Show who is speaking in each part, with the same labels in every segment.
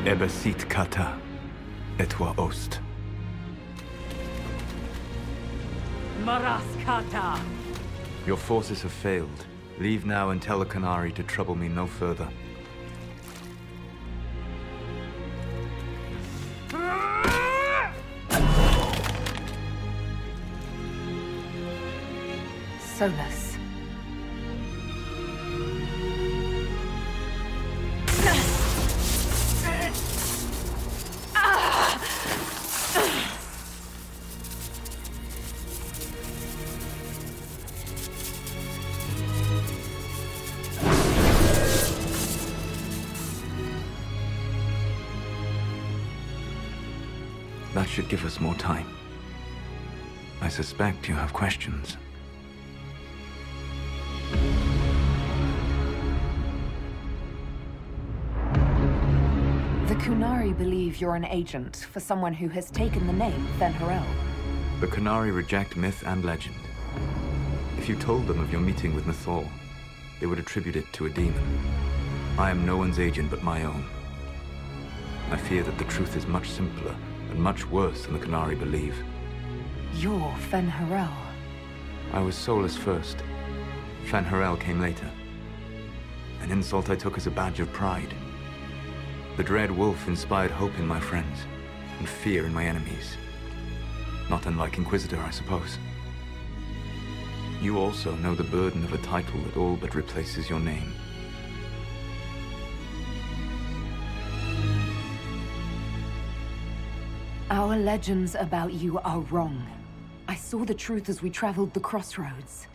Speaker 1: Ebesit kata, etwa ost.
Speaker 2: Maraskata!
Speaker 1: Your forces have failed. Leave now and tell the Canary to trouble me no further.
Speaker 2: Solas.
Speaker 1: That should give us more time. I suspect you have questions.
Speaker 2: The Kunari believe you're an agent for someone who has taken the name Fen'Harel.
Speaker 1: The Canary reject myth and legend. If you told them of your meeting with Mythal, they would attribute it to a demon. I am no one's agent but my own. I fear that the truth is much simpler and much worse than the Canary believe.
Speaker 2: You're Fen'Harel.
Speaker 1: I was Solas first. Fen'Harel came later. An insult I took as a badge of pride. The Dread Wolf inspired hope in my friends, and fear in my enemies. Not unlike Inquisitor, I suppose. You also know the burden of a title that all but replaces your name.
Speaker 2: Our legends about you are wrong. I saw the truth as we traveled the crossroads.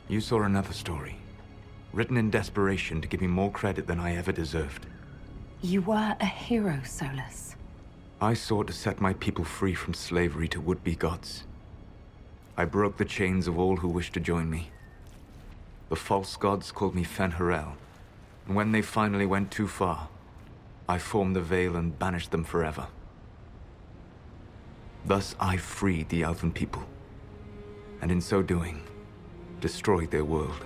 Speaker 1: You saw another story, written in desperation to give me more credit than I ever deserved.
Speaker 2: You were a hero, Solas.
Speaker 1: I sought to set my people free from slavery to would-be gods. I broke the chains of all who wished to join me. The false gods called me Fen'Harel, and when they finally went too far, I formed the Veil and banished them forever. Thus I freed the Elven people, and in so doing, destroyed their world.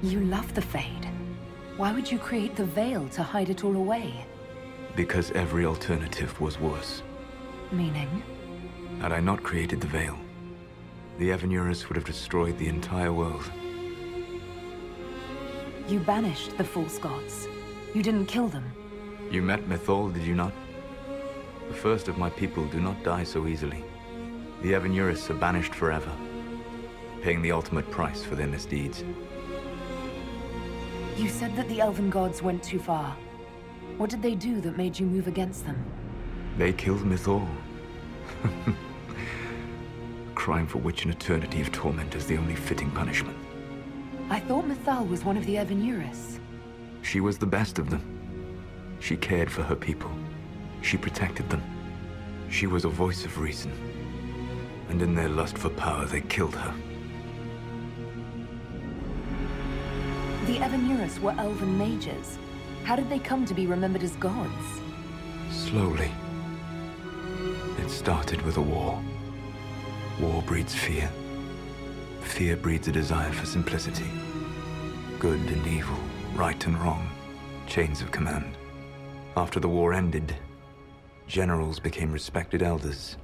Speaker 2: You love the Fade. Why would you create the Veil to hide it all away?
Speaker 1: Because every alternative was worse.
Speaker 2: Meaning?
Speaker 1: Had I not created the Veil, the Enyona would have destroyed the entire world.
Speaker 2: You banished the false gods. You didn't kill them.
Speaker 1: You met Mythal, did you not? The first of my people do not die so easily. The Enyona are banished forever, paying the ultimate price for their misdeeds.
Speaker 2: You said that the Elven gods went too far. What did they do that made you move against them?
Speaker 1: They killed Mythal. A crime for which an eternity of torment is the only fitting punishment.
Speaker 2: I thought Mythal was one of the Enyona.
Speaker 1: She was the best of them. She cared for her people. She protected them. She was a voice of reason. And in their lust for power, they killed her.
Speaker 2: The Enyona were elven mages. How did they come to be remembered as gods?
Speaker 1: Slowly. It started with a war. War breeds fear. Fear breeds a desire for simplicity. Good and evil, right and wrong, chains of command. After the war ended, generals became respected elders,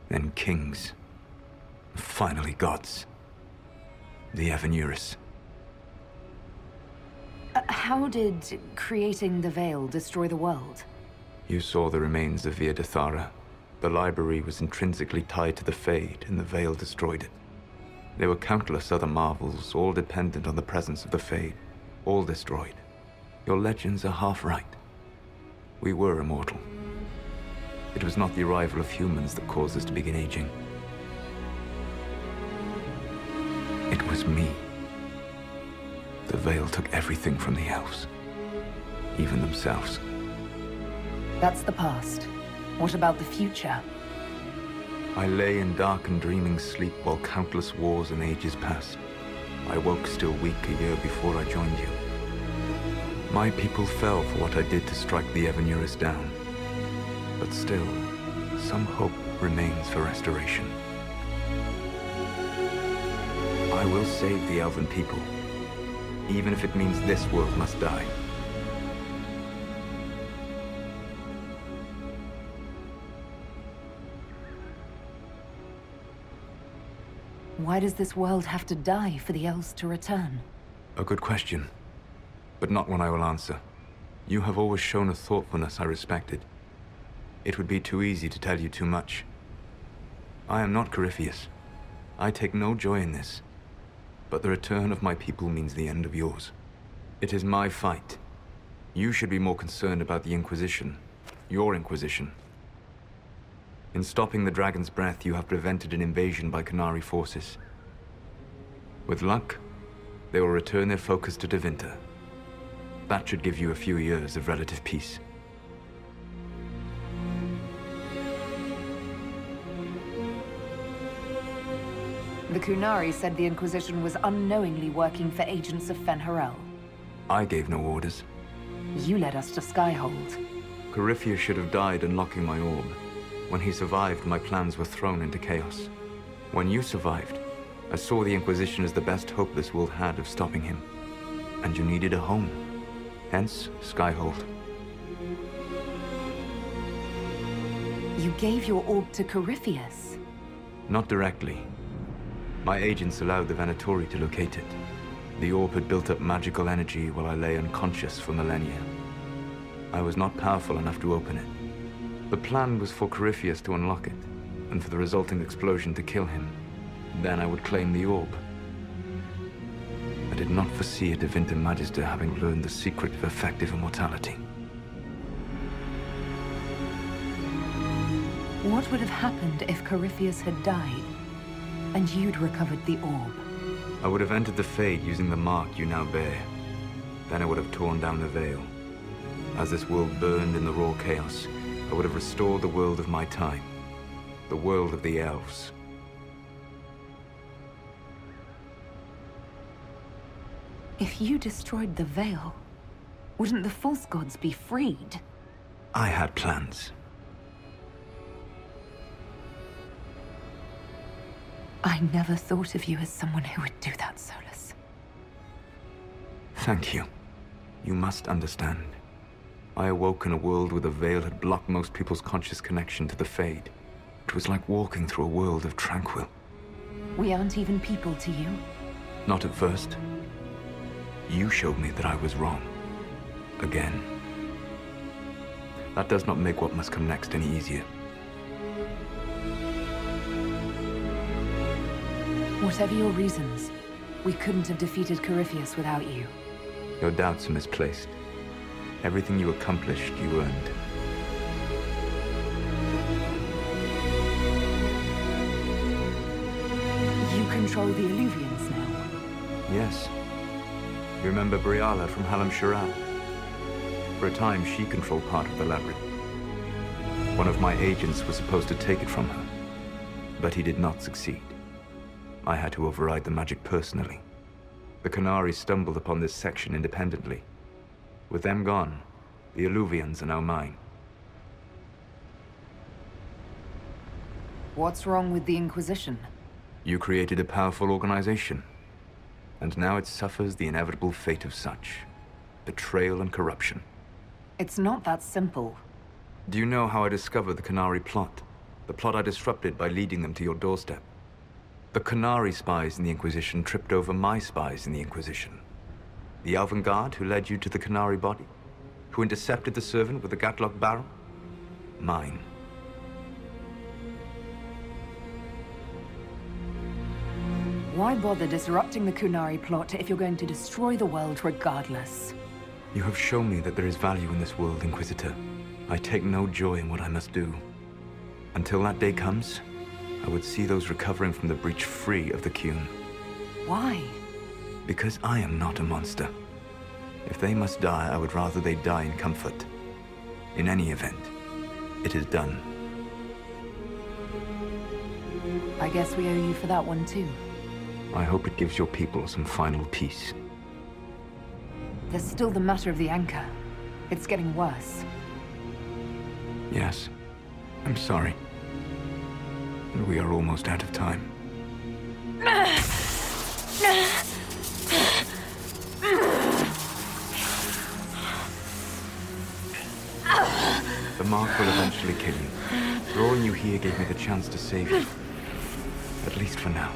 Speaker 1: then kings, finally gods. The Enyona.
Speaker 2: How did creating the Veil destroy the world?
Speaker 1: You saw the remains of Via Dathara. The library was intrinsically tied to the Fade, and the Veil destroyed it. There were countless other marvels, all dependent on the presence of the Fade, all destroyed. Your legends are half right. We were immortal. It was not the arrival of humans that caused us to begin aging. It was me. The Veil took everything from the elves, even themselves.
Speaker 2: That's the past. What about the future?
Speaker 1: I lay in dark and dreaming sleep while countless wars and ages passed. I woke still weak a year before I joined you. My people fell for what I did to strike the Enyona down. But still, some hope remains for restoration. I will save the Elven people, even if it means this world must die.
Speaker 2: Why does this world have to die for the elves to return?
Speaker 1: A good question, but not one I will answer. You have always shown a thoughtfulness I respected. It would be too easy to tell you too much. I am not Corypheus. I take no joy in this. But the return of my people means the end of yours. It is my fight. You should be more concerned about the Inquisition. Your Inquisition. In stopping the Dragon's Breath, you have prevented an invasion by Qunari forces. With luck, they will return their focus to Devinter. That should give you a few years of relative peace.
Speaker 2: The Qunari said the Inquisition was unknowingly working for agents of Fen'Harel.
Speaker 1: I gave no orders.
Speaker 2: You led us to Skyhold.
Speaker 1: Corypheus should have died unlocking my orb. When he survived, my plans were thrown into chaos. When you survived, I saw the Inquisition as the best hope this world had of stopping him. And you needed a home. Hence, Skyhold.
Speaker 2: You gave your orb to Corypheus?
Speaker 1: Not directly. My agents allowed the Venatori to locate it. The orb had built up magical energy while I lay unconscious for millennia. I was not powerful enough to open it. The plan was for Corypheus to unlock it, and for the resulting explosion to kill him. Then I would claim the orb. I did not foresee a Devinter Magister having learned the secret of effective immortality.
Speaker 2: What would have happened if Corypheus had died, and you'd recovered the orb?
Speaker 1: I would have entered the Fade using the mark you now bear. Then I would have torn down the veil. As this world burned in the raw chaos, I would have restored the world of my time. The world of the elves.
Speaker 2: If you destroyed the veil, wouldn't the false gods be freed?
Speaker 1: I had plans.
Speaker 2: I never thought of you as someone who would do that, Solas.
Speaker 1: Thank you. You must understand. I awoke in a world where the veil had blocked most people's conscious connection to the Fade. It was like walking through a world of tranquil.
Speaker 2: We aren't even people to you?
Speaker 1: Not at first. You showed me that I was wrong. Again. That does not make what must come next any easier.
Speaker 2: Whatever your reasons, we couldn't have defeated Corypheus without you.
Speaker 1: Your doubts are misplaced. Everything you accomplished, you earned.
Speaker 2: You control the Illuvians now?
Speaker 1: Yes. You remember Briala from Halam Sharal? For a time, she controlled part of the labyrinth. One of my agents was supposed to take it from her, but he did not succeed. I had to override the magic personally. The Qunari stumbled upon this section independently. With them gone, the Illuvians are now mine.
Speaker 2: What's wrong with the Inquisition?
Speaker 1: You created a powerful organization, and now it suffers the inevitable fate of such. Betrayal and corruption.
Speaker 2: It's not that simple.
Speaker 1: Do you know how I discovered the Qunari plot? The plot I disrupted by leading them to your doorstep. The Qunari spies in the Inquisition tripped over my spies in the Inquisition. The Elven Guard who led you to the Qunari body? Who intercepted the servant with the Gatlock barrel? Mine.
Speaker 2: Why bother disrupting the Qunari plot if you're going to destroy the world regardless?
Speaker 1: You have shown me that there is value in this world, Inquisitor. I take no joy in what I must do. Until that day comes, I would see those recovering from the breach free of the Qun.
Speaker 2: Why?
Speaker 1: Because I am not a monster. If they must die, I would rather they die in comfort. In any event, it is done.
Speaker 2: I guess we owe you for that one too.
Speaker 1: I hope it gives your people some final peace.
Speaker 2: There's still the matter of the anchor. It's getting worse.
Speaker 1: Yes, I'm sorry. And we are almost out of time. The mark will eventually kill you. Drawing you here gave me the chance to save you. At least for now.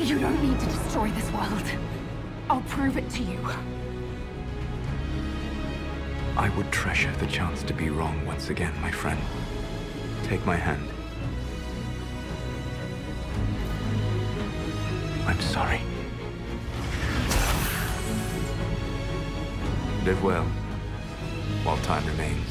Speaker 2: You don't need to destroy this world. I'll prove it to you.
Speaker 1: I would treasure the chance to be wrong once again, my friend. Take my hand. I'm sorry. Live well, while time remains.